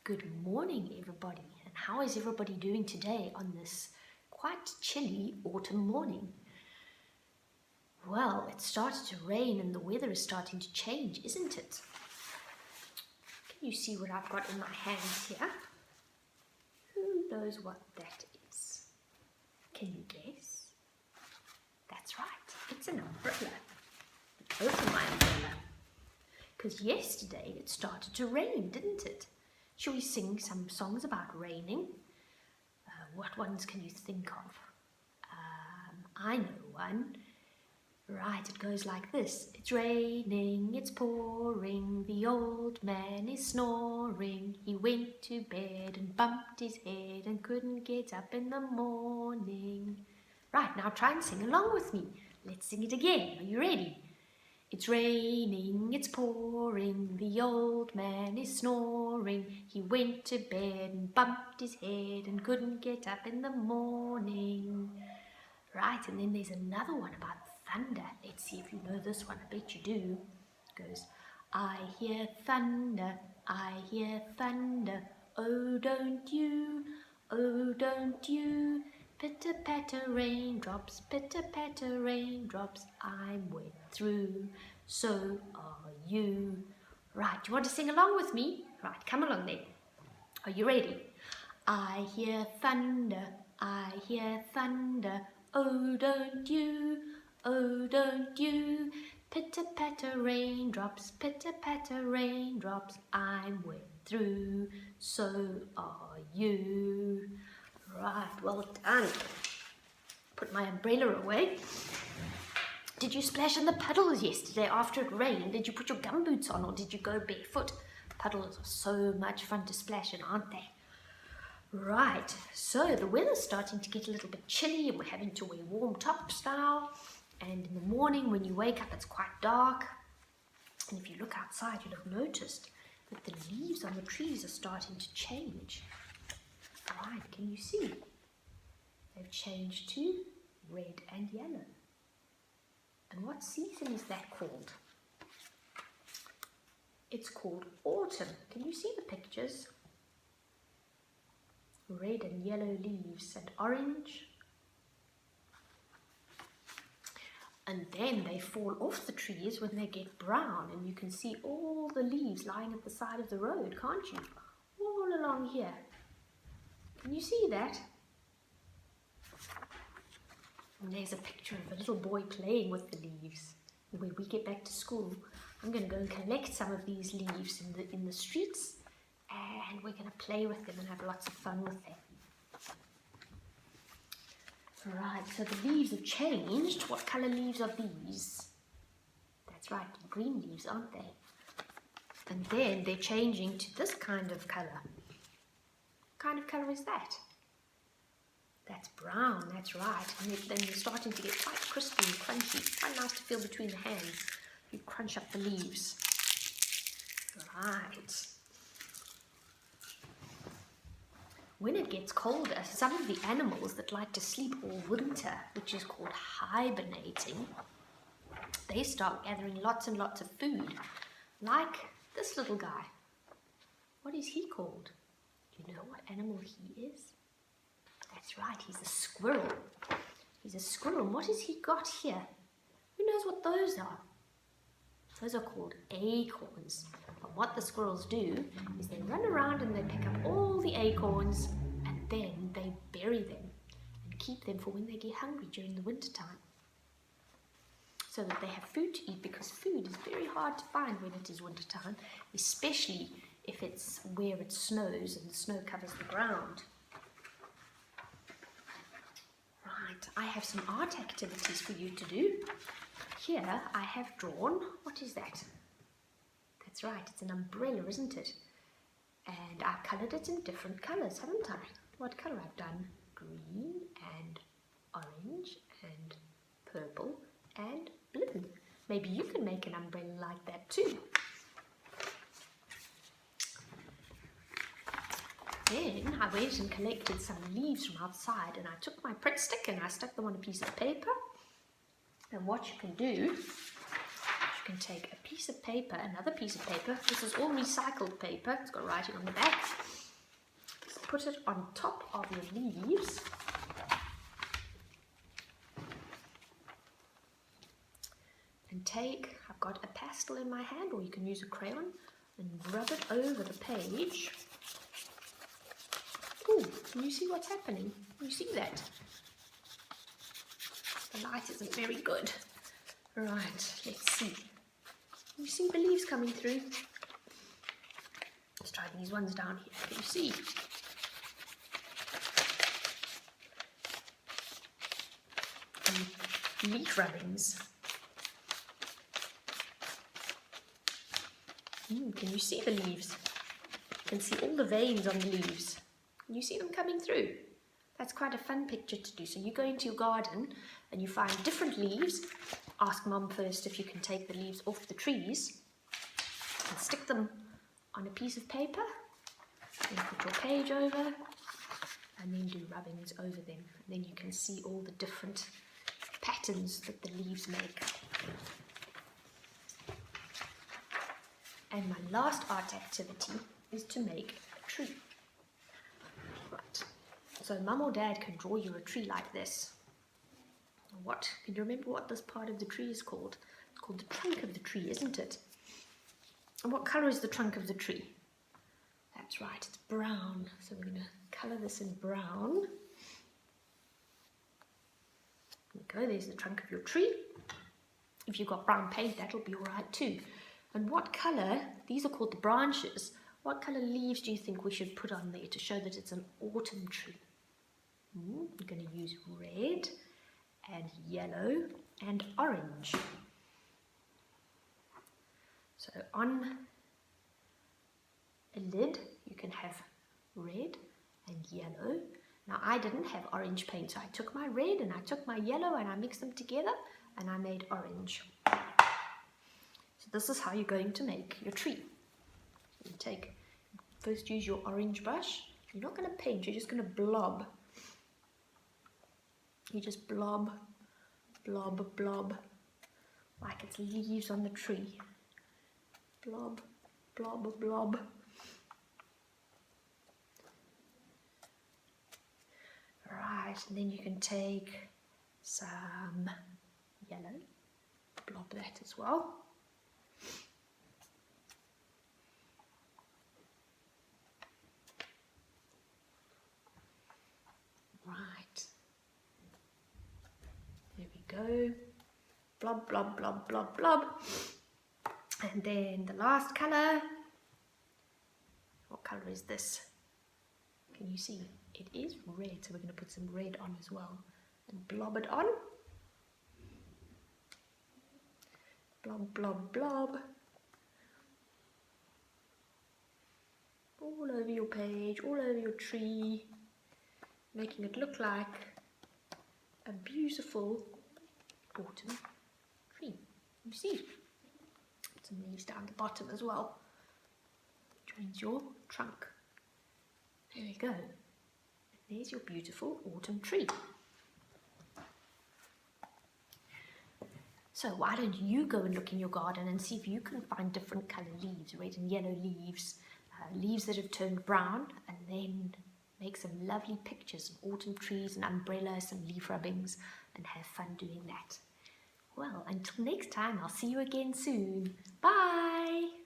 Good morning, everybody, and how is everybody doing today on this quite chilly autumn morning? Well, it started to rain and the weather is starting to change, isn't it? Can you see what I've got in my hands here? Who knows what that is? Can you guess? That's right, it's an umbrella. Open my umbrella. Because yesterday it started to rain, didn't it? Shall we sing some songs about raining? What ones can you think of? I know one. Right, it goes like this. It's raining, it's pouring, the old man is snoring. He went to bed and bumped his head and couldn't get up in the morning. Right, now try and sing along with me. Let's sing it again. Are you ready? It's raining, it's pouring, the old man is snoring. He went to bed and bumped his head and couldn't get up in the morning. Right, and then there's another one about thunder. Let's see if you know this one. I bet you do. It goes, I hear thunder, I hear thunder. Oh, don't you, oh, don't you. Pitter patter raindrops, pitter patter raindrops, I'm wet through, so are you. Right, you want to sing along with me? Right, come along then. Are you ready? I hear thunder, I hear thunder, oh don't you, oh don't you. Pitter patter raindrops, pitter patter raindrops, I'm wet through, so are you. Right, well done. Put my umbrella away. Did you splash in the puddles yesterday after it rained? Did you put your gumboots on or did you go barefoot? Puddles are so much fun to splash in, aren't they? Right, so the weather's starting to get a little bit chilly and we're having to wear warm tops now. And in the morning when you wake up, it's quite dark. And if you look outside, you'll have noticed that the leaves on the trees are starting to change. Right, can you see? They've changed to red and yellow. And what season is that called? It's called autumn. Can you see the pictures? Red and yellow leaves and orange. And then they fall off the trees when they get brown, and you can see all the leaves lying at the side of the road, can't you? All along here. Can you see that? And there's a picture of a little boy playing with the leaves. And when we get back to school, I'm going to go and collect some of these leaves in the streets, and we're going to play with them and have lots of fun with them. Right, so the leaves have changed. What colour leaves are these? That's right, green leaves, aren't they? And then they're changing to this kind of colour. What kind of colour is that? That's brown, that's right. And then they're starting to get quite crispy and crunchy. Quite nice to feel between the hands. You crunch up the leaves. Right. When it gets colder, some of the animals that like to sleep all winter, which is called hibernating, they start gathering lots and lots of food. Like this little guy. What is he called? Do you know what animal he is? That's right, he's a squirrel. He's a squirrel. And what has he got here? Who knows what those are? Those are called acorns. And what the squirrels do is they run around and they pick up all the acorns and then they bury them and keep them for when they get hungry during the winter time. So that they have food to eat, because food is very hard to find when it is winter time, especially if it's where it snows and the snow covers the ground. Right, I have some art activities for you to do. Here I have drawn, what is that? That's right, it's an umbrella, isn't it? And I've coloured it in different colours, haven't I? What colour I've done? Green and orange and purple and blue. Maybe you can make an umbrella like that too. Then I went and collected some leaves from outside and I took my Pritt stick and I stuck them on a piece of paper. And what you can do, you can take a piece of paper, another piece of paper. This is all recycled paper. It's got writing on the back. put it on top of your leaves. And I've got a pastel in my hand, or you can use a crayon, and rub it over the page. Ooh, can you see what's happening? Can you see that? The light isn't very good. Right, let's see. Can you see the leaves coming through? Let's try these ones down here. Can you see? Leaf rubbings. Can you see the leaves? You can see all the veins on the leaves. Can you see them coming through? That's quite a fun picture to do. So you go into your garden and you find different leaves. Ask Mum first if you can take the leaves off the trees and stick them on a piece of paper. Then put your page over and then do rubbings over them. And then you can see all the different patterns that the leaves make. And my last art activity is to make a tree. Right, so Mum or Dad can draw you a tree like this. Can you remember what this part of the tree is called? It's called the trunk of the tree, isn't it? And what colour is the trunk of the tree? That's right, it's brown. So we're going to colour this in brown. There we go, there's the trunk of your tree. If you've got brown paint, that'll be alright too. And what colour, these are called the branches, what colour leaves do you think we should put on there to show that it's an autumn tree? We're going to use red and yellow and orange. So on a lid you can have red and yellow. Now I didn't have orange paint, so I took my red and I took my yellow and I mixed them together and I made orange. So this is how you're going to make your tree. You first use your orange brush. You're not going to paint, you're just going to blob. You just blob, blob, blob, like it's leaves on the tree. Blob, blob, blob. Right, and then you can take some yellow, blob that as well. Right, there we go. Blob, blob, blob, blob, blob. And then the last colour. What colour is this? Can you see? It is red, so we're going to put some red on as well. And blob it on. Blob, blob, blob. All over your page, all over your tree. Making it look like a beautiful autumn tree. You see? Some leaves down the bottom as well. Joins your trunk. There we go. And there's your beautiful autumn tree. So why don't you go and look in your garden and see if you can find different coloured leaves, red and yellow leaves, leaves that have turned brown, and then make some lovely pictures of autumn trees and umbrellas and leaf rubbings and have fun doing that. Well, until next time, I'll see you again soon. Bye!